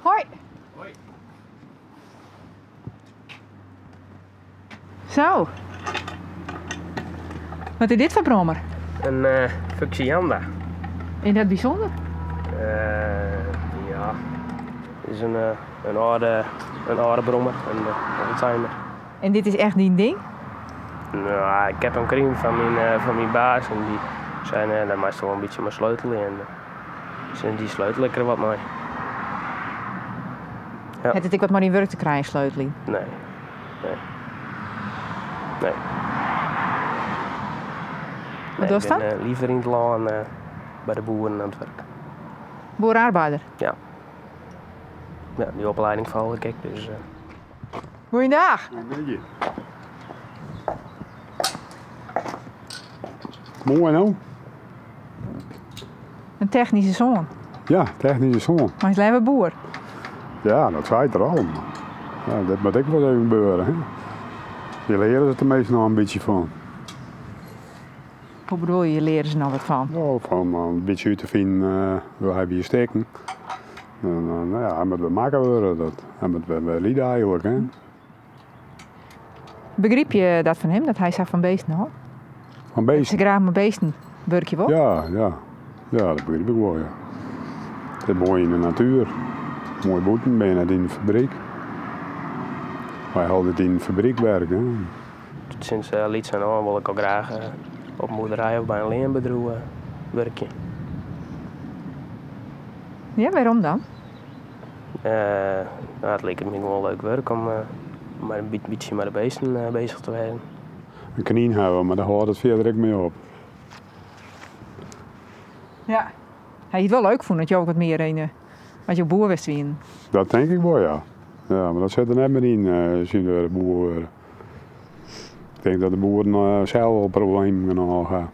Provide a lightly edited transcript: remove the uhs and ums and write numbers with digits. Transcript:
Hoi. Hoi. Zo. Wat is dit voor brommer? Een Fuxianda. In het bijzonder? Ja, het is een oude brommer, een oldtimer. En dit is echt die ding? Nou, ik heb hem gekregen van mijn baas en die zei, daar moest wel een beetje maar sleutelen en die sleutel ik er wat mee. Ja. Het ik wat maar in werk te krijgen, sleuteling? Nee. Wat was dat? Ik ben liever in het laan bij de boeren aan het werk. Boerenarbeider? Ja. Ja, die opleiding val ik, dus... Goeiedag. Nee. Mooi nou. Een technische zoon. Ja, technische zoon. Maar is leven boer. Ja, dat zei het er al. Ja, dat moet ik wel even gebeuren. Hè. Je leren er meestal nog een beetje van. Hoe bedoel je leren ze nou wat van? Ja, van een beetje uit te vinden, waar heb je steken. En nou ja, met we maken worden dat. En met we lieden eigenlijk. Hè. Begreep je dat van hem, dat hij zag van beesten hoor? Van Ze beesten. graag met beesten werk je wel? Ja, dat begrijp ik wel. Ja. Het is mooi in de natuur. Mooi boeten, ben je net in de fabriek. Wij altijd in de fabriek werken. Hè. Sinds liet aan wil ik ook graag op een boerderij of bij een leenbedrijf werken. Ja, waarom dan? Nou, het leek me wel leuk werk om maar een beetje met de beesten bezig te zijn. Een kanien hebben, maar daar houdt het verder ook mee op. Ja. Hij het wel leuk vond dat je ook wat meer in wat je boer wist wie. Dat denk ik wel, ja. Ja, maar dat zit er net meer in, zien we de boeren. Ik denk dat de boeren zelf wel problemen gaan hebben.